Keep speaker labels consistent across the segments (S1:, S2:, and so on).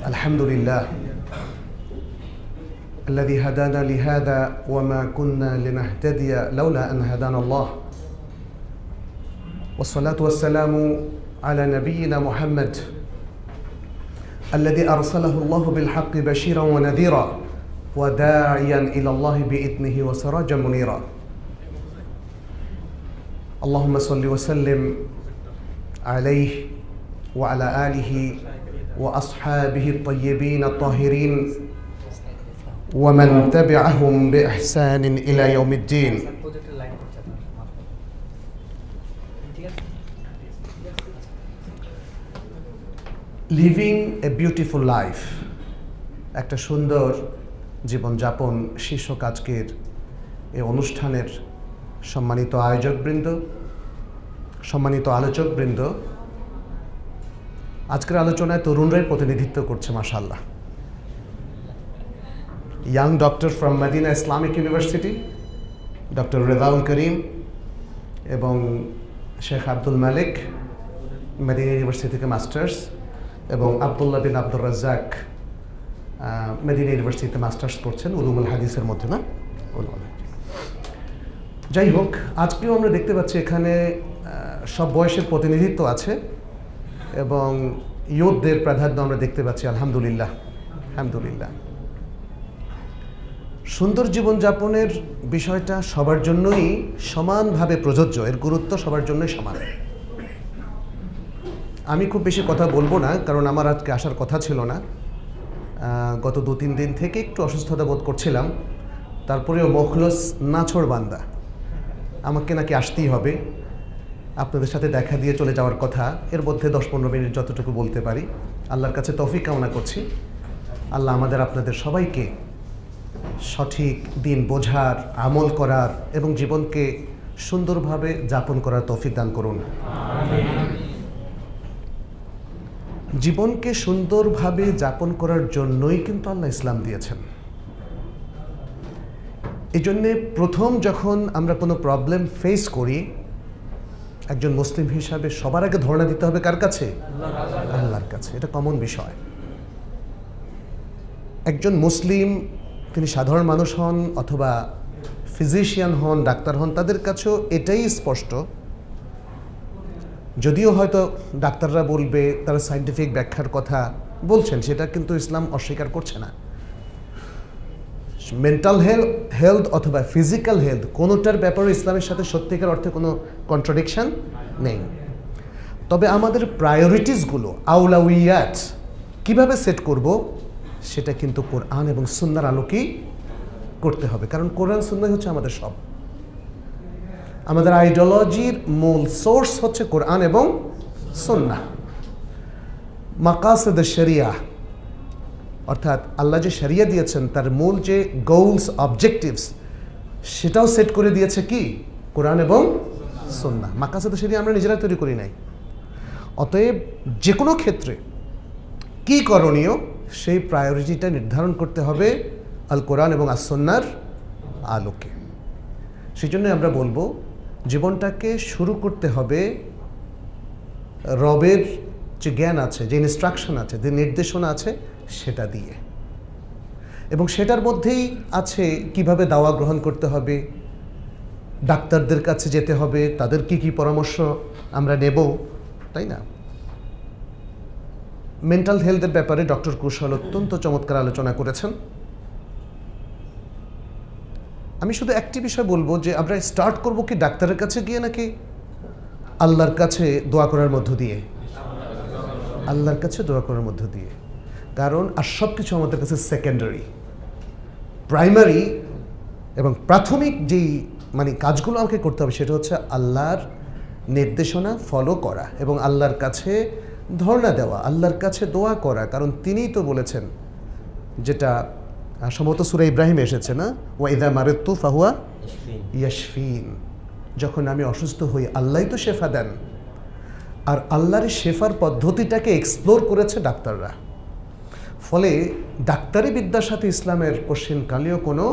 S1: الحمد لله الذي هدانا لهذا وما كنا لنهتدي لولا أن هدانا الله والصلاة والسلام على نبينا محمد الذي أرسله الله بالحق بشيرا ونذيرا وداعيا إلى الله بإذنه وسراجا منيرا اللهم صل وسلم عليه وعلى آله وأصحابه الطيبين الطاهرين ومن تبعهم بإحسان إلى يوم الدين. Living a beautiful life, একটা সুন্দর জীবনযাপন শীর্ষক আজকের এই অনুষ্ঠানের সম্মানিত আয়োজকবৃন্দ, সম্মানিত আলোচকবৃন্দ, আজকের আলোচনায় তরুণরাই প্রতিনিধিত্ব করছে মাশাআল্লাহ। Young doctor from Medina Islamic university doctor Rezaul Karim এবং শেখ আব্দুল মালিক মদিনা ইউনিভার্সিটি থেকে মাস্টার্স এবং আবদুল্লাহ বিন আব্দুর রাজ্জাক মদিনা ইউনিভার্সিটিতে মাস্টার্স করছেন উলুমুল হাদিসের মধ্যে না। যাই হোক, আজকেও আমরা দেখতে পাচ্ছি এখানে সব বয়সের প্রতিনিধিত্ব আছে এবং ইয়ুথদের প্রাধান্য আমরা দেখতে পাচ্ছি। আলহামদুলিল্লাহ আলহামদুলিল্লাহ। সুন্দর জীবনযাপনের বিষয়টা সবার জন্যই সমানভাবে প্রযোজ্য, এর গুরুত্ব সবার জন্যই সমান। আমি খুব বেশি কথা বলবো না, কারণ আমার আজকে আসার কথা ছিল না। গত 2-3 দিন থেকে একটু অসুস্থতা বোধ করছিলাম, তারপরেও মখলস নাছোড় বান্দা, আমাকে নাকি আসতেই হবে, আপনাদের সাথে দেখা দিয়ে চলে যাওয়ার কথা। এর মধ্যে 10-15 মিনিট যতটুকু বলতে পারি আল্লাহর কাছে তৌফিক কামনা করছি। আল্লাহ আমাদের আপনাদের সবাইকে সঠিক দিন বোঝার, আমল করার এবং জীবনকে সুন্দরভাবে যাপন করার তৌফিক দান করুন। জীবনকে সুন্দরভাবে যাপন করার জন্যই কিন্তু আল্লাহ ইসলাম দিয়েছেন। এই জন্যে প্রথম যখন আমরা কোনো প্রবলেম ফেস করি, একজন মুসলিম হিসাবে সবার আগে ধারণা দিতে হবে কার কাছে? আল্লাহর কাছে। এটা কমন বিষয়। একজন মুসলিম, তিনি সাধারণ মানুষ হন অথবা ফিজিশিয়ান হন, ডাক্তার হন, তাদের কাছেও এটাই স্পষ্ট। যদিও হয়তো ডাক্তাররা বলবে, তারা সায়েন্টিফিক ব্যাখ্যার কথা বলছেন, সেটা কিন্তু ইসলাম অস্বীকার করছে না। মেন্টাল হেলথ অথবা ফিজিক্যাল হেলথ কোনোটার ব্যাপারে ইসলামের সাথে সত্যিকার অর্থে কোনো কন্ট্রাডিকশন নেই। তবে আমাদের প্রায়োরিটিসগুলো, আউলাউইয়াত কিভাবে সেট করব, সেটা কিন্তু কোরআন এবং সুন্নাহর আলোকেই করতে হবে। কারণ কোরআন সুন্নাহ হচ্ছে আমাদের সব। আমাদের আইডিওলজির মূল সোর্স হচ্ছে কোরআন এবং সুন্নাহ। মাকাসিদ শরিয়া, অর্থাৎ আল্লাহ যে শরিয়া দিয়েছেন তার মূল যে গোলস, অবজেক্টিভস, সেটাও সেট করে দিয়েছে কি? কোরআন এবং সুন্নাহ। মাকাসিদ শরিয়া আমরা নিজেরা তৈরি করি নাই। অতএব যে কোনো ক্ষেত্রে কি করণীয়, সেই প্রায়োরিটিটা নির্ধারণ করতে হবে আল কোরআন এবং আস সুন্নাহর আলোকে। সেই জন্য আমরা বলবো, জীবনটাকে শুরু করতে হবে রবের যে জ্ঞান আছে, যে ইনস্ট্রাকশন আছে, যে নির্দেশনা আছে, সেটা দিয়ে। এবং সেটার মধ্যেই আছে কিভাবে দাওয়া গ্রহণ করতে হবে, ডাক্তারদের কাছে যেতে হবে, তাদের কি কি পরামর্শ আমরা নেব, তাই না? মেন্টাল হেলথের ব্যাপারে ডক্টর কুশল অত্যন্ত চমৎকার আলোচনা করেছেন। আমি শুধু একটি বিষয় বলবো যে আমরা স্টার্ট করব কি ডাক্তারের কাছে গিয়ে নাকি আল্লাহর কাছে দোয়া করার মধ্য দিয়ে? আল্লাহর কাছে দোয়া করার মধ্য দিয়ে। কারণ আর সব কিছু আমাদের কাছে সেকেন্ডারি। প্রাইমারি এবং প্রাথমিক যেই কাজগুলো আমাকে করতে হবে, সেটা হচ্ছে আল্লাহর নির্দেশনা ফলো করা এবং আল্লাহর কাছে ধর্ণা দেওয়া, আল্লাহর কাছে দোয়া করা। কারণ তিনিই তো বলেছেন, যেটা সম্ভবত সূরা ইব্রাহিম এসেছে না, ওয়া ইযা মারিদতু ফাহুয়া ইয়াশফিন, যখন আমি অসুস্থ হই আল্লাহই তো শেফা দেন। আর আল্লাহর শেফার পদ্ধতিটাকে এক্সপ্লোর করেছে ডাক্তাররা। ফলে ডাক্তারি বিদ্যার সাথে ইসলামের কোশ্চেনকালেও কোনো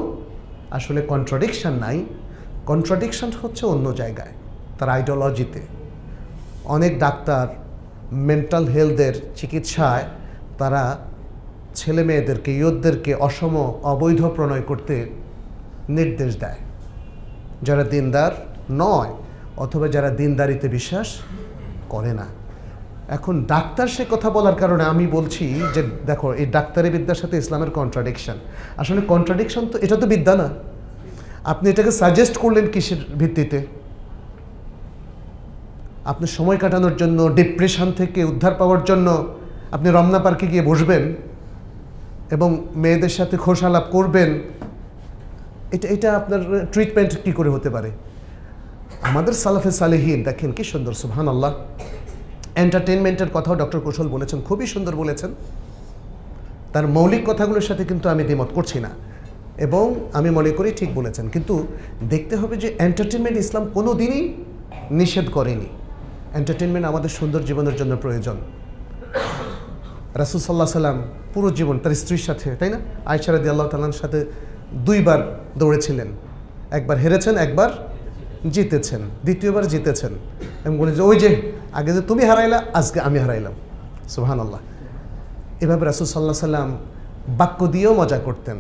S1: আসলে কন্ট্রাডিকশান নাই। কন্ট্রাডিকশান হচ্ছে অন্য জায়গায়, তার আইডিওলজিতে। অনেক ডাক্তার মেন্টাল হেলথের চিকিৎসায় তারা ছেলে মেয়েদেরকে, ইয়ুথদেরকে অসম অবৈধ প্রণয় করতে নির্দেশ দেয়, যারা দিনদার নয় অথবা যারা দিনদারিতে বিশ্বাস করে না। এখন ডাক্তার সে কথা বলার কারণে আমি বলছি যে দেখো, এই ডাক্তারি বিদ্যার সাথে ইসলামের কন্ট্রাডিকশন। আসলে কন্ট্রাডিকশন তো, এটা তো বিদ্যা না। আপনি এটাকে সাজেস্ট করলেন কিসের ভিত্তিতে? আপনি সময় কাটানোর জন্য, ডিপ্রেশন থেকে উদ্ধার পাওয়ার জন্য আপনি রমনা পার্কে গিয়ে বসবেন এবং মেয়েদের সাথে খোশালাপ করবেন, এটা আপনার ট্রিটমেন্ট কী করে হতে পারে? আমাদের সালাফে সালেহীন দেখেন কি সুন্দর, সুবহানাল্লাহ। এন্টারটেনমেন্টের কথাও ডক্টর কৌশল বলেছেন, খুবই সুন্দর বলেছেন। তার মৌলিক কথাগুলোর সাথে কিন্তু আমি দ্বিমত করছি না, এবং আমি মনে করি ঠিক বলেছেন। কিন্তু দেখতে হবে যে এন্টারটেনমেন্ট ইসলাম কোনো দিনই নিষেধ করেনি। এন্টারটেনমেন্ট আমাদের সুন্দর জীবনের জন্য প্রয়োজন। রাসূল সাল্লাল্লাহু আলাইহি সাল্লাম পুরো জীবন তার স্ত্রীর সাথে, তাই না, আয়েশা রাদিয়াল্লাহু তাআলার সাথে 2 বার দৌড়েছিলেন। একবার হেরেছেন, একবার জিতেছেন, দ্বিতীয়বার জিতেছেন। এবং বলে যে ওই যে আগে যে তুমি হারাইলা, আজকে আমি হারাইলাম। সুবহানাল্লাহ। এভাবে রাসূল সাল্লাল্লাহু আলাইহি সাল্লাম বাক্য দিয়েও মজা করতেন,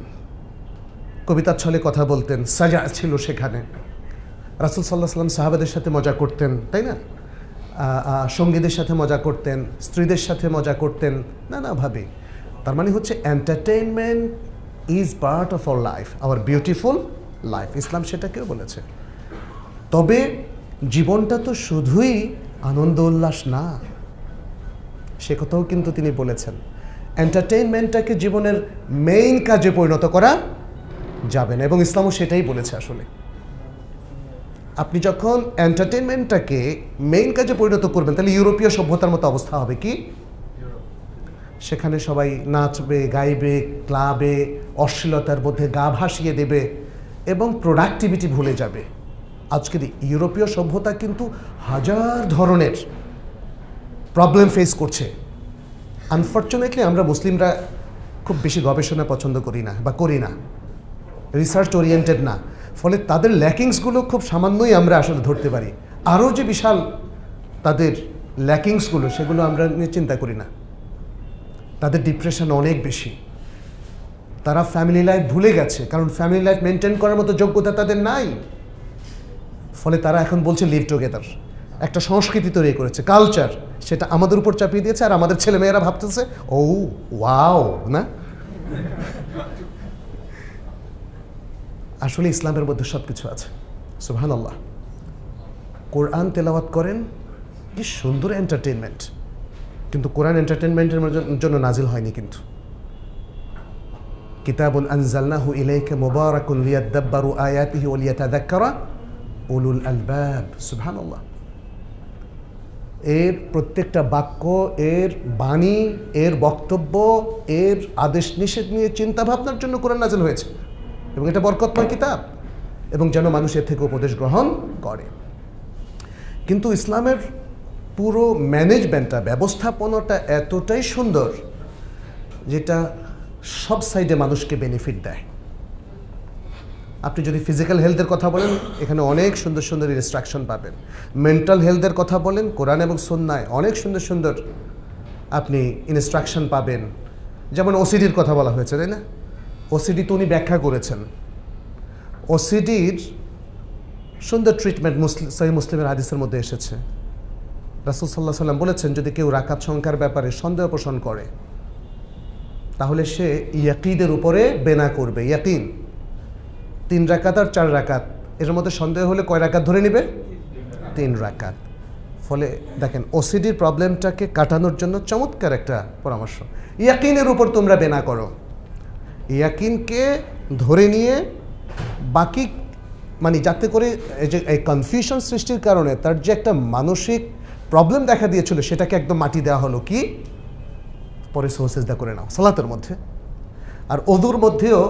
S1: কবিতার ছলে কথা বলতেন, সাজা ছিল সেখানে। রাসূল সাল্লাল্লাহু আলাইহি সাল্লাম সাহাবাদের সাথে মজা করতেন, তাই না, সঙ্গীদের সাথে মজা করতেন, স্ত্রীদের সাথে মজা করতেন নানাভাবে। তার মানে হচ্ছে entertainment is part of our life, our beautiful life. ইসলাম সেটাকেও বলেছে। তবে জীবনটা তো শুধুই আনন্দ উল্লাস না, সে কথাও কিন্তু তিনি বলেছেন। এন্টারটেইনমেন্টটাকে জীবনের মেইন কাজে পরিণত করা যাবে না, এবং ইসলামও সেটাই বলেছে। আসলে আপনি যখন এন্টারটেইনমেন্টটাকে মেইন কাজে পরিণত করবেন, তাহলে ইউরোপীয় সভ্যতার মতো অবস্থা হবে। কি? সেখানে সবাই নাচবে, গাইবে, ক্লাবে অশ্লীলতার মধ্যে গা ভাসিয়ে দেবে এবং প্রোডাক্টিভিটি ভুলে যাবে। আজকের ইউরোপীয় সভ্যতা কিন্তু হাজার ধরনের প্রবলেম ফেস করছে। আনফর্চুনেটলি আমরা মুসলিমরা খুব বেশি গবেষণা পছন্দ করি না বা করি না, রিসার্চ ওরিয়েন্টেড না। ফলে তাদের ল্যাকিংসগুলো খুব সামান্যই আমরা আসলে ধরতে পারি। আরও যে বিশাল তাদের ল্যাকিংসগুলো, সেগুলো আমরা নিয়ে চিন্তা করি না। তাদের ডিপ্রেশন অনেক বেশি, তারা ফ্যামিলি লাইফ ভুলে গেছে, কারণ ফ্যামিলি লাইফ মেনটেন করার মতো যোগ্যতা তাদের নাই। ফলে তারা এখন বলছে লিভ টুগেদার, একটা সংস্কৃতি তৈরি করেছে, কালচার, সেটা আমাদের উপর চাপিয়ে দিয়েছে। আর আমাদের ছেলেমেয়েরা ভাবতেছে ও ওয়াও না। আসলে ইসলামের মধ্যে সব কিছু আছে। সুবহানাল্লাহ। কোরআন তেলাওয়াত করেন, কি সুন্দর এন্টারটেইনমেন্ট। কিন্তু কোরআন এন্টারটেইনমেন্টের জন্য নাজিল হয়নি। কিন্তু কিতাবুন আনজালনাহু ইলাইকা মুবারাকুন লিয়াদাব্বারু আয়াতিহি ওয়া লিয়াতাযাক্কারা উলুল আলবাব। সুবহানাল্লাহ। এর প্রত্যেকটা বাক্য, এর বাণী, এর বক্তব্য, এর আদেশ নিষেধ নিয়ে চিন্তা ভাবনার জন্য কোরআন নাজিল হয়েছে, এবং এটা বরকতময় কিতাব, এবং যেন মানুষ এর থেকে উপদেশ গ্রহণ করে। কিন্তু ইসলামের পুরো ম্যানেজমেন্টটা, ব্যবস্থাপনাটা এতটাই সুন্দর, যেটা সব সাইডে মানুষকে বেনিফিট দেয়। আপনি যদি ফিজিক্যাল হেলথের কথা বলেন, এখানে অনেক সুন্দর সুন্দর ইনস্ট্রাকশন পাবেন। মেন্টাল হেলথের কথা বলেন, কোরআন এবং সুন্নায় অনেক সুন্দর সুন্দর আপনি ইনস্ট্রাকশন পাবেন। যেমন ওসিডির কথা বলা হয়েছে, তাই না? ওসিডি তো উনি ব্যাখ্যা করেছেন। ওসিডির সুন্দর ট্রিটমেন্ট সহিহ মুসলিমের হাদিসের মধ্যে এসেছে। রাসূল সাল্লাল্লাহু আলাইহি সাল্লাম বলেছেন, যদি কেউ রাকাত সংখ্যার ব্যাপারে সন্দেহ পোষণ করে, তাহলে সে ইয়াকিনের উপরে বেনা করবে। ইয়াকিন 3 রাকাত আর 4 রাকাত, এর মধ্যে সন্দেহ হলে কয় রাকাত ধরে নেবে? 3 রাকাত। ফলে দেখেন, ওসিডির প্রবলেমটাকে কাটানোর জন্য চমৎকার একটা পরামর্শ। ইয়াকিনের উপর তোমরা বেনা করো। ইয়াকিনকে ধরে নিয়ে বাকি, মানে যাতে করে এই যে এই কনফিউশন সৃষ্টির কারণে তার যে একটা মানসিক প্রবলেম দেখা দিয়েছিল, সেটাকে একদম মাটি দেওয়া হলো। কি? পরে সোসেজদা করে নাও সালাতের মধ্যে। আর ওযুর মধ্যেও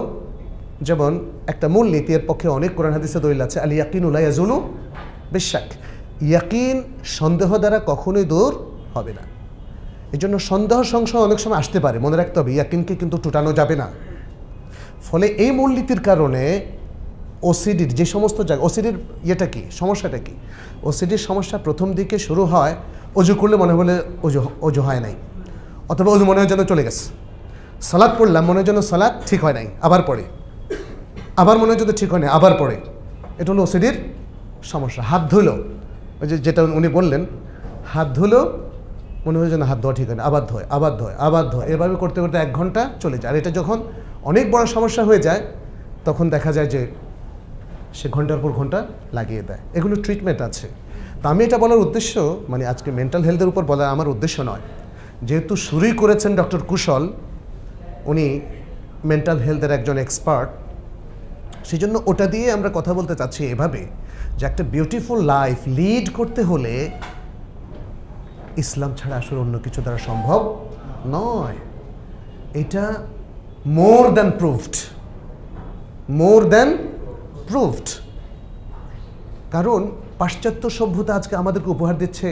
S1: যেমন একটা মূল নীতি, এর পক্ষে অনেক কোরআন হাদিসে দলিল আছে, আল ইয়াকিনু লা ইয়াজুলু বিশাক। ইয়াকিন সন্দেহ দ্বারা কখনোই দূর হবে না। এই জন্য সন্দেহ সংশয় অনেক সময় আসতে পারে, মনে রাখতে হবে ইয়াকিনকে কিন্তু টুটানো যাবে না। ফলে এই মূলনীতির কারণে ওসিডির যে সমস্ত জায়গা, ওসিডির ইয়েটা কি, সমস্যাটা কি? ওসিডির সমস্যা প্রথম দিকে শুরু হয় অজু করলে মনে হলে অজু হয় নাই, অথবা অজু মনে হয় যেন চলে গেছে। সালাত পড়লাম, মনে হয় যেন সালাত ঠিক হয় নাই, আবার পড়ে, আবার মনে হয় যদি ঠিক হয় নাই, আবার পড়ে। এটা হলো ওসিডির সমস্যা। হাত ধুলো, ওই যেটা উনি বললেন, হাত ধুলো, মনে হয় যেন হাত ধোয়া ঠিক হয় না, আবার ধোয়, আবার ধোয়, আবার ধোয়, এভাবে করতে করতে 1 ঘন্টা চলে যায়। আর এটা যখন অনেক বড় সমস্যা হয়ে যায় তখন দেখা যায় যে সে ঘন্টার পর ঘন্টা লাগিয়ে দেয়। এগুলো ট্রিটমেন্ট আছে। তো আমি এটা বলার উদ্দেশ্য, মানে আজকে মেন্টাল হেলথের উপর বলা আমার উদ্দেশ্য নয়, যেহেতু শুরুই করেছেন ডক্টর কুশল, উনি মেন্টাল হেলথের একজন এক্সপার্ট, সেই জন্য ওটা দিয়ে আমরা কথা বলতে চাচ্ছি এভাবে যে একটা বিউটিফুল লাইফ লিড করতে হলে ইসলাম ছাড়া আসলে অন্য কিছু দ্বারা সম্ভব নয়। এটা more than proved, more than proved. কারণ পাশ্চাত্য সভ্যতা আজকে আমাদেরকে উপহার দিচ্ছে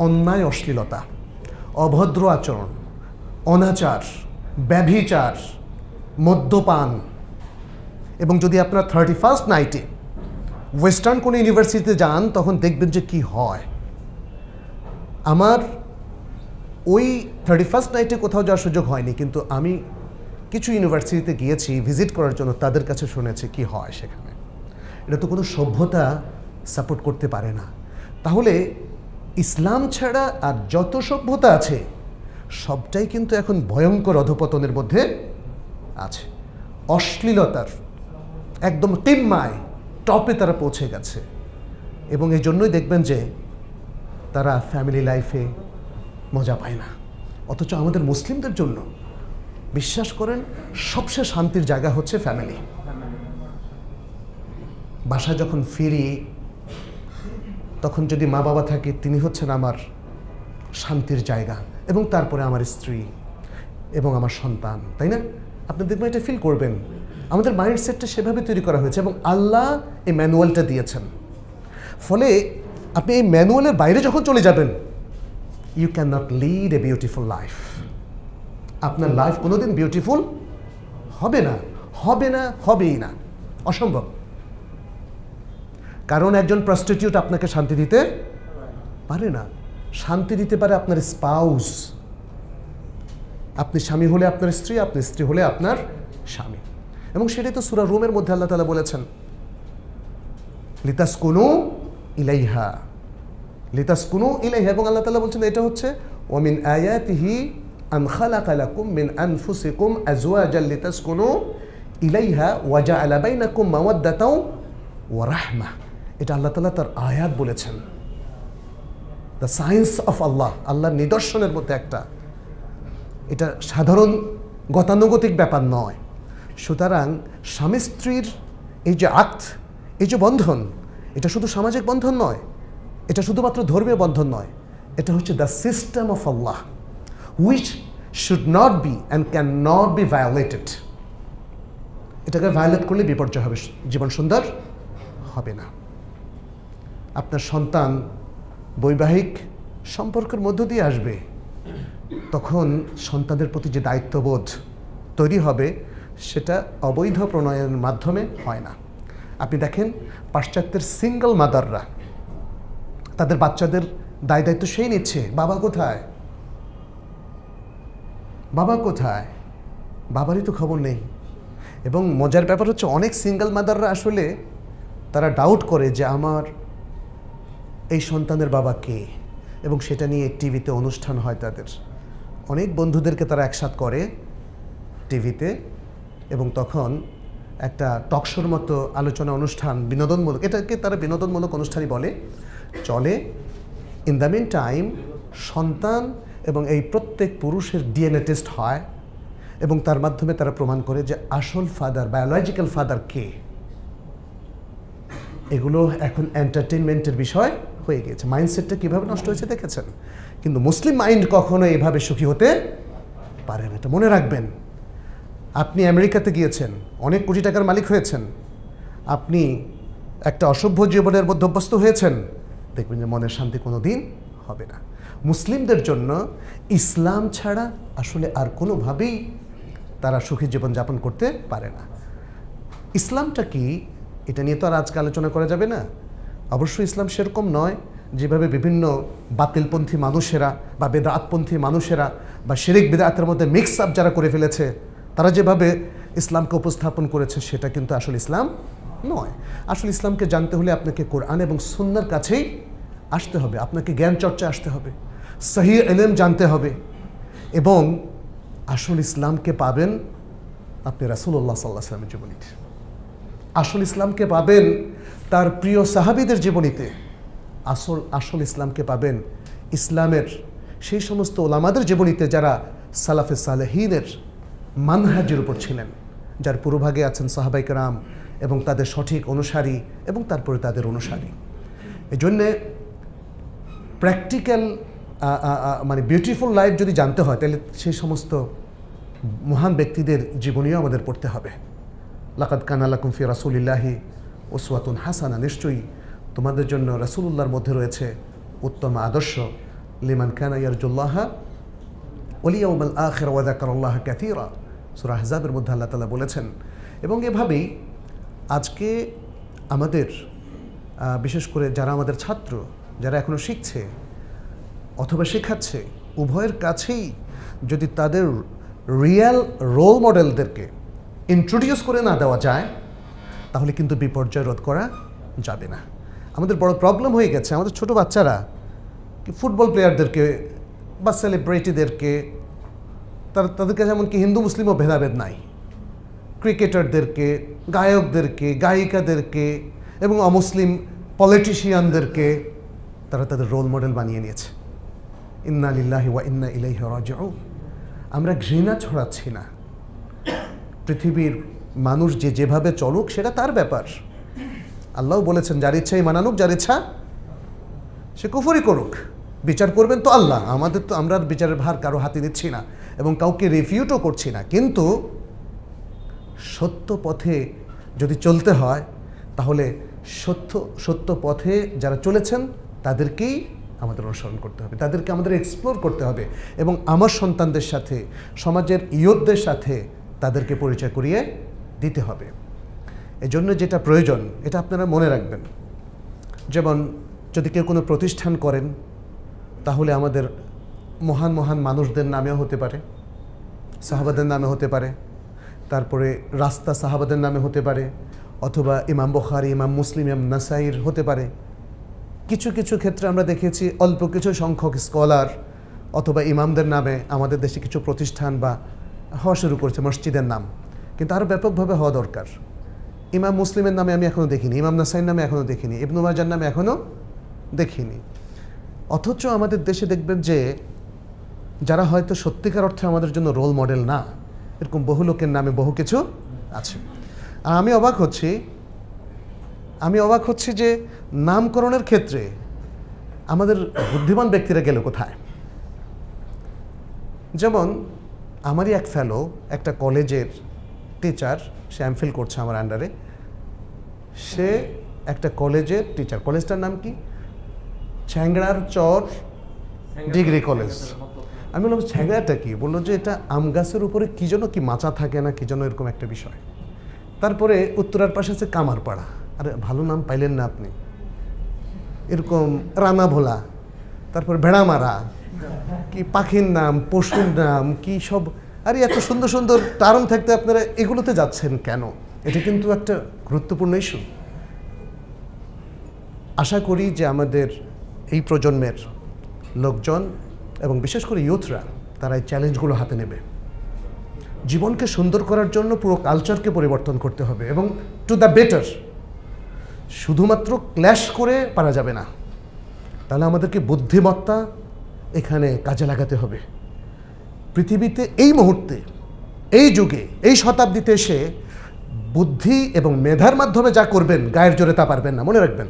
S1: অন্যায়, অশ্লীলতা, অভদ্র আচরণ, অনাচার, ব্যভিচার, মদ্যপান। এবং যদি আপনার 31st নাইটে ওয়েস্টার্ন কোনো ইউনিভার্সিটিতে যান তখন দেখবেন যে কি হয়। আমার ওই 31st নাইটে কোথাও যাওয়ার সুযোগ হয়নি, কিন্তু আমি কিছু ইউনিভার্সিটিতে গিয়েছি ভিজিট করার জন্য, তাদের কাছে শুনেছি কি হয় সেখানে। এটা তো কোনো সভ্যতা সাপোর্ট করতে পারে না। তাহলে ইসলাম ছাড়া আর যত সভ্যতা আছে সবটাই কিন্তু এখন ভয়ঙ্কর অধপতনের মধ্যে আছে। অশ্লীলতার একদম টিম্মায় টপে তারা পৌঁছে গেছে। এবং এই জন্যই দেখবেন যে তারা ফ্যামিলি লাইফে মজা পায় না। অথচ আমাদের মুসলিমদের জন্য বিশ্বাস করেন সবচেয়ে শান্তির জায়গা হচ্ছে ফ্যামিলি। বাসায় যখন ফিরি তখন যদি মা বাবা থাকে, তিনি হচ্ছেন আমার শান্তির জায়গা, এবং তারপরে আমার স্ত্রী এবং আমার সন্তান, তাই না? আপনি দেখবেন এটা ফিল করবেন। আমাদের মাইন্ডসেটটা সেভাবে তৈরি করা হয়েছে এবং আল্লাহ এই ম্যানুয়ালটা দিয়েছেন। ফলে আপনি এই ম্যানুয়ালের বাইরে যখন চলে যাবেন, you can not lead a beautiful life. আপনার লাইফ কোনোদিন বিউটিফুল হবে না, হবে না, হবেই না, অসম্ভব। কারণ একজন প্রস্টিটিউট আপনাকে শান্তি দিতে পারে না। শান্তি দিতে পারে আপনার স্পাউস। আপনি স্বামী হলে আপনার স্ত্রী, আপনি স্ত্রী হলে আপনার স্বামী। এবং সেটাই তো সূরা রুমের মধ্যে আল্লাহ তাআলা বলেছেন, লিতাসকুনু ইলাইহা, লিতাসকুনু ইলাইহা। এবং আল্লাহ তাআলা বলছেন এটা হচ্ছে ওয়ামিন আয়াতিহি আন খালাকা লাকুম মিন আনফুসিকুম আজওয়াজাল লিতাসকুনু ইলাইহা ওয়া জাআলা বাইনাকুম মাওয়াদ্দাতাও ওয়া রাহমা। এটা আল্লাহ তাআলা তার আয়াত বলেছেন, দ্য সায়েন্স অফ আল্লাহ, আল্লাহর নিদর্শনের মধ্যে একটা। এটা সাধারণ গতানুগতিক ব্যাপার নয়। সুতরাং স্বামী স্ত্রীর এই যে আক্ত, এই যে বন্ধন, এটা শুধু সামাজিক বন্ধন নয়, এটা শুধুমাত্র ধর্মীয় বন্ধন নয়, এটা হচ্ছে the system of Allah which should not be and can not be violated. এটাকে ভায়োলেট করলে বিপর্যয় হবে, জীবন সুন্দর হবে না। আপনার সন্তান বৈবাহিক সম্পর্কের মধ্য দিয়ে আসবে, তখন সন্তানের প্রতি যে দায়িত্ববোধ তৈরি হবে সেটা অবৈধ প্রণয়নের মাধ্যমে হয় না। আপনি দেখেন পাশ্চাত্যের সিঙ্গল মাদাররা তাদের বাচ্চাদের দায় দায়িত্ব সেই নিচ্ছে। বাবা কোথায়, বাবা কোথায়, বাবারই তো খবর নেই। এবং মজার ব্যাপার হচ্ছে অনেক সিঙ্গল মাদাররা আসলে তারা ডাউট করে যে আমার এই সন্তানের বাবা কে, এবং সেটা নিয়ে টিভিতে অনুষ্ঠান হয় তাদের। অনেক বন্ধুদেরকে তারা একসাথ করে টিভিতে, এবং তখন একটা টকশোর মতো আলোচনা অনুষ্ঠান, বিনোদনমূলক, এটাকে তারা বিনোদনমূলক অনুষ্ঠানই বলে, চলে। ইন দ্য মিন টাইম সন্তান এবং এই প্রত্যেক পুরুষের ডিএনএ টেস্ট হয়, এবং তার মাধ্যমে তারা প্রমাণ করে যে আসল ফাদার, বায়োলজিক্যাল ফাদার কে। এগুলো এখন এন্টারটেনমেন্টের বিষয় হয়ে গেছে। মাইন্ডসেটটা কীভাবে নষ্ট হয়েছে দেখেছেন? কিন্তু মুসলিম মাইন্ড কখনো এভাবে সুখী হতে পারে না, এটা মনে রাখবেন। আপনি আমেরিকাতে গিয়েছেন, অনেক কোটি টাকার মালিক হয়েছেন, আপনি একটা অসভ্য জীবনের মধ্যে অভ্যস্ত হয়েছেন, দেখবেন যে মনের শান্তি কোনো দিন হবে না। মুসলিমদের জন্য ইসলাম ছাড়া আসলে আর কোনোভাবেই তারা সুখী জীবনযাপন করতে পারে না। ইসলামটা কি, এটা নিয়ে তো আর আজকে আলোচনা করা যাবে না। অবশ্যই ইসলাম সেরকম নয় যেভাবে বিভিন্ন বাতিলপন্থী মানুষেরা বা বেদাতপন্থী মানুষেরা বা শিরিক বিদআতের মধ্যে মিক্স আপ যারা করে ফেলেছে তারা যেভাবে ইসলামকে উপস্থাপন করেছে সেটা কিন্তু আসলে ইসলাম নয়। আসলে ইসলামকে জানতে হলে আপনাকে কোরআন এবং সুন্নাহর কাছেই আসতে হবে, আপনাকে জ্ঞান চর্চা আসতে হবে, সহি ইলম জানতে হবে, এবং আসল ইসলামকে পাবেন আপনি রাসূলুল্লাহ সাল্লাল্লাহু আলাইহি ওয়াসাল্লামের জীবনীতে, আসল ইসলামকে পাবেন তার প্রিয় সাহাবীদের জীবনীতে, আসল ইসলামকে পাবেন ইসলামের সেই সমস্ত ওলামাদের জীবনীতে যারা সালাফে সালেহিনের মানহাজের উপর ছিলেন, যার পুরোভাগে আছেন সাহাবায়ে কেরাম এবং তাদের সঠিক অনুসারী এবং তারপরে তাদের অনুসারী। এজন্যে প্র্যাকটিক্যাল মানে বিউটিফুল লাইফ যদি জানতে হয় তাহলে সেই সমস্ত মহান ব্যক্তিদের জীবনীও আমাদের পড়তে হবে। লাকাদ কানা লাকুম ফি রাসূলিল্লাহি উসওয়াতুন হাসানা, নিশ্চয়ই তোমাদের জন্য রাসূলুল্লাহর মধ্যে রয়েছে উত্তম আদর্শ, লিমান কানা ইয়ারজুল্লাহা ওয়াল ইয়াউমাল আখির ওয়া যাকারাল্লাহা কাসীরা, সূরা আহজাবের মধ্যে আল্লাহ তাআলা বলেছেন। এবং এভাবেই আজকে আমাদের বিশেষ করে যারা আমাদের ছাত্র, যারা এখনও শিখছে অথবা শেখাচ্ছে, উভয়ের কাছেই যদি তাদের রিয়েল রোল মডেলদেরকে ইন্ট্রোডিউস করে না দেওয়া যায় তাহলে কিন্তু বিপর্যয় রোধ করা যাবে না। আমাদের বড় প্রবলেম হয়ে গেছে, আমাদের ছোট বাচ্চারা ফুটবল প্লেয়ারদেরকে বা সেলিব্রিটিদেরকে, তাদের কাছে এমনকি হিন্দু মুসলিমও ভেদাভেদ নাই, ক্রিকেটারদেরকে, গায়কদেরকে, গায়িকাদেরকে এবং অমুসলিম পলিটিশিয়ানদেরকে তারা তাদের রোল মডেল বানিয়ে নিয়েছে। ইন্না লিল্লাহি ওয়া ইন্না ইলাইহি রাজিউন। আমরা ঘৃণা ছড়াচ্ছি না, পৃথিবীর মানুষ যেভাবে চলুক সেটা তার ব্যাপার। আল্লাহ বলেছেন যার ইচ্ছা মানানুক, যার ইচ্ছা সে কুফরি করুক, বিচার করবেন তো আল্লাহ। আমরা বিচারের ভার কারো হাতে নিচ্ছি না এবং কাউকে রিফিউটও করছি না, কিন্তু সত্য পথে যদি চলতে হয় তাহলে সত্য পথে যারা চলেছেন তাদেরকেই আমাদের অনুসরণ করতে হবে, তাদেরকে আমাদের এক্সপ্লোর করতে হবে এবং আমার সন্তানদের সাথে, সমাজের ইয়তদের সাথে তাদেরকে পরিচয় করিয়ে দিতে হবে। এজন্য যেটা প্রয়োজন এটা আপনারা মনে রাখবেন। যেমন যদি কেউ কোনো প্রতিষ্ঠান করেন তাহলে আমাদের মহান মহান মানুষদের নামেও হতে পারে, সাহাবাদের নামে হতে পারে, তারপরে রাস্তা সাহাবাদের নামে হতে পারে, অথবা ইমাম বুখারী, ইমাম মুসলিম, ইমাম নাসাইর হতে পারে। কিছু কিছু ক্ষেত্রে আমরা দেখেছি অল্প কিছু সংখ্যক স্কলার অথবা ইমামদের নামে আমাদের দেশে কিছু প্রতিষ্ঠান বা হওয়া শুরু করেছে, মসজিদের নাম, কিন্তু আরও ব্যাপকভাবে হওয়া দরকার। ইমাম মুসলিমের নামে আমি এখনও দেখিনি, ইমাম নাসাইর নামে এখনও দেখিনি, ইবনু মাজার নামে এখনও দেখিনি। অথচ আমাদের দেশে দেখবেন যে যারা হয়তো সত্যিকার অর্থে আমাদের জন্য রোল মডেল না, এরকম বহু লোকের নামে বহু কিছু আছে। আর আমি অবাক হচ্ছি যে নামকরণের ক্ষেত্রে আমাদের বুদ্ধিমান ব্যক্তিরা গেল কোথায়। যেমন আমারই এক ফেলো একটা কলেজের টিচার, সে এমফিল করছে আমার আন্ডারে, সে একটা কলেজের টিচার, কলেজটার নাম কি, ছ্যাংড়ার চর ডিগ্রি কলেজ। আমি বললাম ছ্যাংড়াটা কি, বললো যে এটা আম গাছের উপরে কী যেন কি মাচা থাকে না কি যেন এরকম একটা বিষয়। তারপরে উত্তরার পাশে আছে কামারপাড়া, আরে ভালো নাম পাইলেন না আপনি, এরকম রানা ভোলা, তারপর ভেড়ামারা, কি পাখির নাম, পশুর নাম, কি সব, আরে এত সুন্দর সুন্দর টার্ম থাকতে আপনারা এগুলোতে যাচ্ছেন কেন? এটা কিন্তু একটা গুরুত্বপূর্ণ ইস্যু। আশা করি যে আমাদের এই প্রজন্মের লোকজন এবং বিশেষ করে ইউথরা তারা এই চ্যালেঞ্জগুলো হাতে নেবে। জীবনকে সুন্দর করার জন্য পুরো কালচারকে পরিবর্তন করতে হবে এবং টু দ্য বেটার। শুধুমাত্র ক্ল্যাশ করে পারা যাবে না, তাহলে আমাদেরকে বুদ্ধিমত্তা এখানে কাজে লাগাতে হবে। পৃথিবীতে এই মুহূর্তে, এই যুগে, এই শতাব্দীতে এসে বুদ্ধি এবং মেধার মাধ্যমে যা করবেন গায়ের জোরে তা পারবেন না, মনে রাখবেন।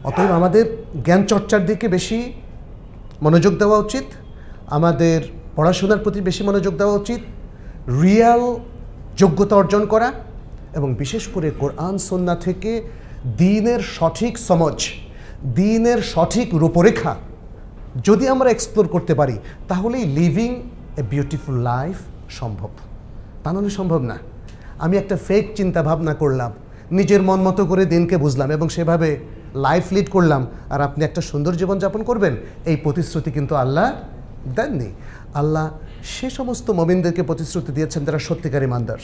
S1: অতএব আমাদের জ্ঞান চর্চার দিকে বেশি মনোযোগ দেওয়া উচিত, আমাদের পড়াশোনার প্রতি বেশি মনোযোগ দেওয়া উচিত, রিয়াল যোগ্যতা অর্জন করা এবং বিশেষ করে কোরআন সুন্নাহ থেকে দ্বীনের সঠিক সমঝ, দ্বীনের সঠিক রূপরেখা যদি আমরা এক্সপ্লোর করতে পারি তাহলেই লিভিং এ বিউটিফুল লাইফ সম্ভব, তা নাহলে সম্ভব না। আমি একটা ফেক চিন্তা ভাবনা করলাম, নিজের মন মতো করে দিনকে বুঝলাম এবং সেভাবে লাইফ লিড করলাম, আর আপনি একটা সুন্দর জীবনযাপন করবেন এই প্রতিশ্রুতি কিন্তু আল্লাহ দেননি। আল্লাহ সে সমস্ত মুমিনদেরকে প্রতিশ্রুতি দিয়েছেন যারা সত্যিকার ইমানদার,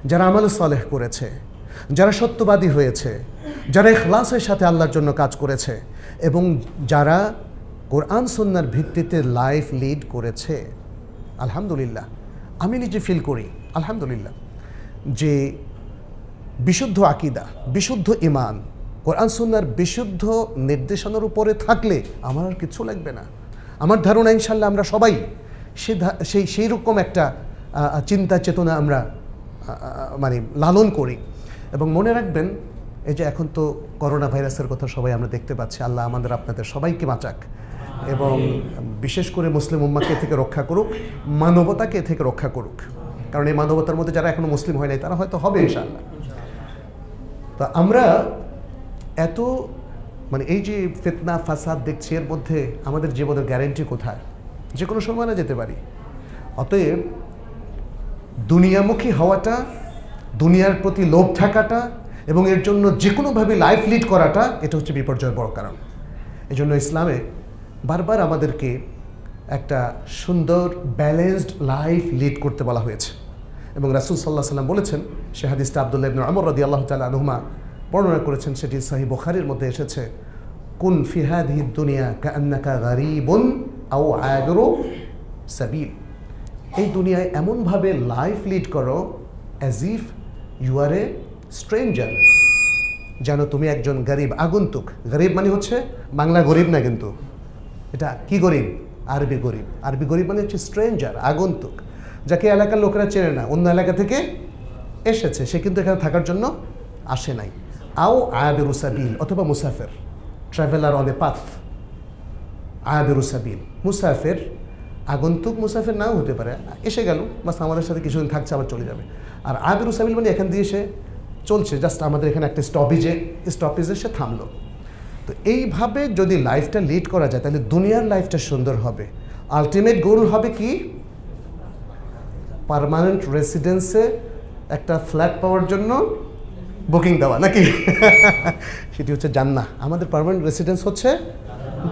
S1: যারা আমল সালেহ করেছে, যারা সত্যবাদী হয়েছে, যারা ইখলাসের সাথে আল্লাহর জন্য কাজ করেছে এবং যারা কোরআন সুন্নাহর ভিত্তিতে লাইফ লিড করেছে। আলহামদুলিল্লাহ, আমি নিজে ফিল করি আলহামদুলিল্লাহ যে বিশুদ্ধ আকীদা, বিশুদ্ধ ঈমান, কোরআন সুন্নাহর বিশুদ্ধ নির্দেশনার উপরে থাকলে আমার আর কিছু লাগবে না। আমার ধারণা ইনশাল্লাহ আমরা সবাই সেই রকম একটা চিন্তা চেতনা আমরা মানে লালন করি। এবং মনে রাখবেন, এই যে এখন তো করোনা ভাইরাসের কথা সবাই আমরা দেখতে পাচ্ছি, আল্লাহ আমাদের আপনাদের সবাইকে বাঁচাক এবং বিশেষ করে মুসলিম উম্মাকে থেকে রক্ষা করুক, মানবতাকে থেকে রক্ষা করুক। কারণ এই মানবতার মধ্যে যারা এখনো মুসলিম হয় নাই তারা হয়তো হবে ইনশাআল্লাহ। তো আমরা এত মানে এই যে ফিতনা ফাসাদ দেখছি, এর মধ্যে আমাদের জীবনের গ্যারেন্টি কোথায়? যে কোনো সময় না যেতে পারি। অতএব দুনিয়ামুখী হওয়াটা, দুনিয়ার প্রতি লোভ থাকাটা এবং এর জন্য যে কোনোভাবে লাইফ লিড করাটা, এটা হচ্ছে বিপর্যয়ের বড় কারণ। এই জন্য ইসলামে বারবার আমাদেরকে একটা সুন্দর ব্যালেন্সড লাইফ লিড করতে বলা হয়েছে। এবং রাসূল সাল্লাল্লাহু আলাইহি ওয়াসাল্লাম বলেছেন, সে হাদিসটা আব্দুল্লাহ ইবনে উমর রাদিয়াল্লাহু তাআলা আনহুমা বর্ণনা করেছেন, সেটি সহিহ বুখারীর মধ্যে এসেছে, কুন ফি হাদিহি দুনিয়া কাআন্নাকা গারীবুন আও আবিরু সাবিল। এই দুনিয়ায় এমনভাবে লাইফ লিড করো as if you are a stranger, যেন তুমি একজন গরিব, আগন্তুক। গরিব মানে হচ্ছে বাংলা গরিব না, কিন্তু এটা কি গরিব? আরবি গরিব। আরবি গরিব মানে হচ্ছে স্ট্রেঞ্জার, আগন্তুক, যাকে এলাকার লোকেরা চেনে না, অন্য এলাকা থেকে এসেছে, সে কিন্তু এখানে থাকার জন্য আসে নাই। আও আবিরু সাবিল, অথবা মুসাফির, ট্রাভেলার অন এ পাথ। আবিরু সাবিল, মুসাফির, আগন্তুক মুসাফির নাও হতে পারে, এসে গেল বাস আমাদের সাথে কিছুদিন থাকছে আবার চলে যাবে। আর আবিরু সাবিল মানে এখান দিয়ে সে চলছে, জাস্ট আমাদের এখানে একটা স্টপেজে সে থামলো। তো এইভাবে যদি লাইফটা লিড করা যায় তাহলে দুনিয়ার লাইফটা সুন্দর হবে। আলটিমেট গোল হবে কি? পার্মানেন্ট রেসিডেন্সে একটা ফ্ল্যাট পাওয়ার জন্য বুকিং দেওয়া, নাকি? সেটি হচ্ছে জান্নাহ। আমাদের পার্মানেন্ট রেসিডেন্স হচ্ছে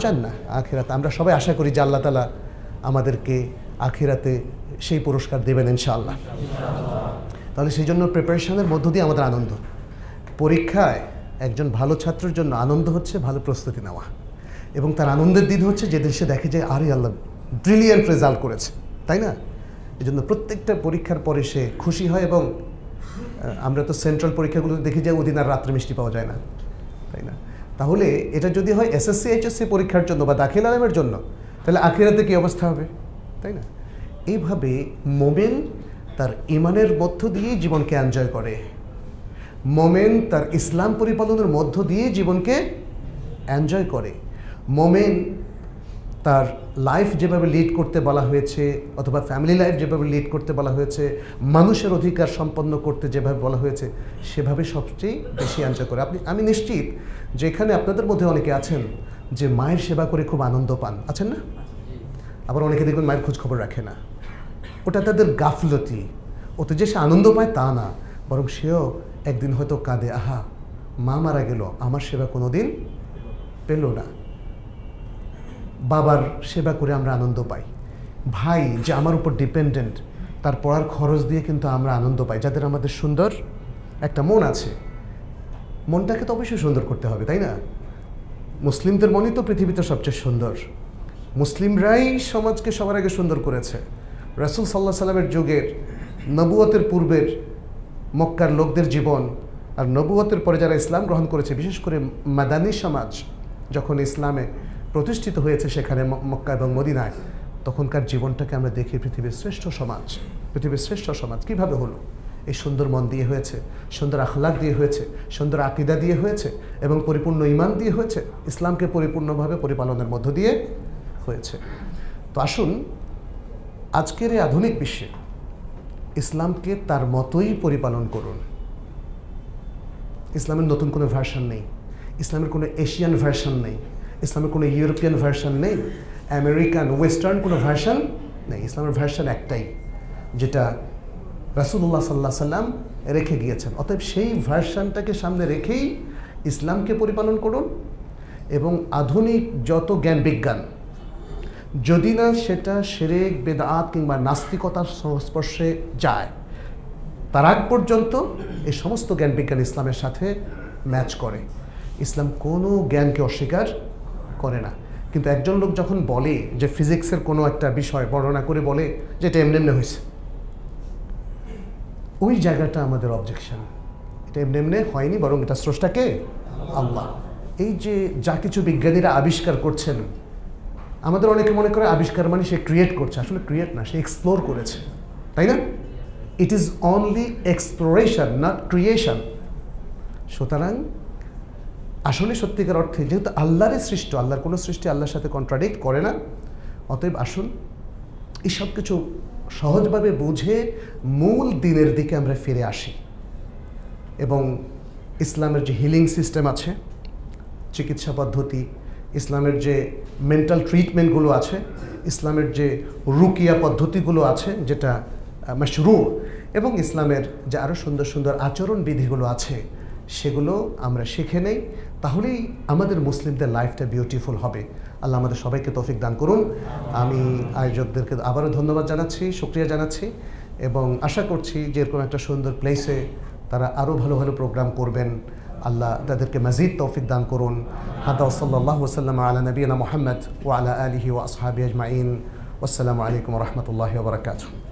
S1: জান্নাহ, আখিরাত। আমরা সবাই আশা করি যে আল্লাহ তাআলা আমাদেরকে আখিরাতে সেই পুরস্কার দেবেন ইনশাআল্লাহ। তাহলে সেই জন্য প্রিপারেশনের মধ্য দিয়ে আমাদের আনন্দ। পরীক্ষায় একজন ভালো ছাত্রের জন্য আনন্দ হচ্ছে ভালো প্রস্তুতি নেওয়া, এবং তার আনন্দের দিন হচ্ছে যেদিন সে দেখে যে আরে আল্লাহ ব্রিলিয়েন্ট রেজাল্ট করেছে, তাই না? এই জন্য প্রত্যেকটা পরীক্ষার পরে সে খুশি হয়। এবং আমরা তো সেন্ট্রাল পরীক্ষাগুলো দেখি যে ওদিন আর রাত্রে মিষ্টি পাওয়া যায় না, তাই না? তাহলে এটা যদি হয় এসএসসি এইচএসসি পরীক্ষার জন্য বা দাখিল আলেমের জন্য, তাহলে আখিরাতে কী অবস্থা হবে, তাই না? এইভাবে মোমেন তার ইমানের মধ্য দিয়ে জীবনকে এনজয় করে। মোমেন তার ইসলাম পরিপালনের মধ্য দিয়ে জীবনকে এনজয় করে। মোমেন তার লাইফ যেভাবে লিড করতে বলা হয়েছে, অথবা ফ্যামিলি লাইফ যেভাবে লিড করতে বলা হয়েছে, মানুষের অধিকার সম্পন্ন করতে যেভাবে বলা হয়েছে, সেভাবে সবচেয়ে বেশি এনজয় করে। আমি নিশ্চিত যে এখানে আপনাদের মধ্যে অনেকে আছেন যে মায়ের সেবা করে খুব আনন্দ পান, আছেন না? আবার অনেকে দেখবেন মায়ের খোঁজ খবর রাখে না, ওটা তাদের গাফলতি। ওতে যে সে আনন্দ পায় তা না, বরং সেও একদিন হয়তো কাঁদে, আহা মা মারা গেল, আমার সেবা কোনো দিন পেল না। বাবার সেবা করে আমরা আনন্দ পাই। ভাই যে আমার উপর ডিপেন্ডেন্ট, তার পড়ার খরচ দিয়ে কিন্তু আমরা আনন্দ পাই। যাদের আমাদের সুন্দর একটা মন আছে, মনটাকে তো অবশ্যই সুন্দর করতে হবে, তাই না? মুসলিমদের মনই তো পৃথিবীতে সবচেয়ে সুন্দর। মুসলিমরাই সমাজকে সবার আগে সুন্দর করেছে। রাসূল সাল্লাল্লাহু আলাইহি সাল্লামের যুগের, নবুয়তের পূর্বের মক্কার লোকদের জীবন, আর নবুয়তের পরে যারা ইসলাম গ্রহণ করেছে, বিশেষ করে মাদানী সমাজ যখন ইসলামে প্রতিষ্ঠিত হয়েছে সেখানে মক্কা এবং মদিনায়, তখনকার জীবনটাকে আমরা দেখি পৃথিবীর শ্রেষ্ঠ সমাজ। পৃথিবীর শ্রেষ্ঠ সমাজ কীভাবে হলো? এই সুন্দর মন দিয়ে হয়েছে, সুন্দর আখলাক দিয়ে হয়েছে, সুন্দর আকীদা দিয়ে হয়েছে, এবং পরিপূর্ণ ঈমান দিয়ে হয়েছে, ইসলামকে পরিপূর্ণভাবে পরিপালনের মধ্য দিয়ে হয়েছে। তো আসুন আজকের এই আধুনিক বিশ্বে ইসলামকে তার মতোই পরিপালন করুন। ইসলামের নতুন কোনো ভার্সন নেই, ইসলামের কোনো এশিয়ান ভার্সন নেই, ইসলামের কোনো ইউরোপিয়ান ভার্সন নেই, আমেরিকান ওয়েস্টার্ন কোনো ভার্সন নেই। ইসলামের ভার্সন একটাই, যেটা রাসূলুল্লাহ সাল্লাল্লাহু আলাইহি সাল্লাম রেখে গিয়েছেন। অতএব সেই ভার্সনটাকে সামনে রেখেই ইসলামকে পরিপালন করুন। এবং আধুনিক যত জ্ঞান বিজ্ঞান, যদি না সেটা শিরক বেদাত কিংবা নাস্তিকতার সংস্পর্শে যায়, তার আগ পর্যন্ত এই সমস্ত জ্ঞান বিজ্ঞান ইসলামের সাথে ম্যাচ করে। ইসলাম কোনো জ্ঞানকে অস্বীকার করে না। কিন্তু একজন লোক যখন বলে যে ফিজিক্সের কোনো একটা বিষয় বর্ণনা করে বলে যে এটা এমনি এমনি হয়েছে, ওই জায়গাটা আমাদের অবজেকশন। এটা এমনি এমনি হয়নি, বরং এটা স্রষ্টাকে আল্লাহ। এই যে যা কিছু বিজ্ঞানীরা আবিষ্কার করছেন, আমাদের অনেকে মনে করে আবিষ্কার মানে সে ক্রিয়েট করছে। আসলে ক্রিয়েট না, সে এক্সপ্লোর করেছে, তাই না? It is only exploration, not creation. সুতরাং আসলে সত্যিকার অর্থে যেহেতু আল্লাহরই সৃষ্ট, আল্লাহর কোনো সৃষ্টি আল্লাহর সাথে কন্ট্রাডিক্ট করে না, অতএব আসুন এই সব কিছু সহজভাবে বুঝে মূল দিনের দিকে আমরা ফিরে আসি এবং ইসলামের যে হিলিং সিস্টেম আছে, চিকিৎসা পদ্ধতি, ইসলামের যে মেন্টাল ট্রিটমেন্টগুলো আছে, ইসলামের যে রুকিয়া পদ্ধতিগুলো আছে যেটা মাশরু, এবং ইসলামের যে আরও সুন্দর সুন্দর আচরণ বিধিগুলো আছে, সেগুলো আমরা শিখে নেই, তাহলেই আমাদের মুসলিমদের লাইফটা বিউটিফুল হবে। আল্লাহ আমাদের সবাইকে তৌফিক দান করুন। আমি আয়োজকদেরকে আবারও ধন্যবাদ জানাচ্ছি, শুকরিয়া জানাচ্ছি, এবং আশা করছি যে এরকম একটা সুন্দর প্লেসে তারা আরও ভালো ভালো প্রোগ্রাম করবেন। আল্লাহ তাদেরকে মাজিদ তৌফিক দান করুন। হাদা সাল্লাল্লাহু ওয়াসাল্লাম আলা নবিয়িনা মুহাম্মদ ওয়া আলা আলিহি ওয়া আসহাবিহি আজমাইন। ওয়াসসালামু আলাইকুম ওয়া রাহমাতুল্লাহি ওয়া বারাকাতুহু।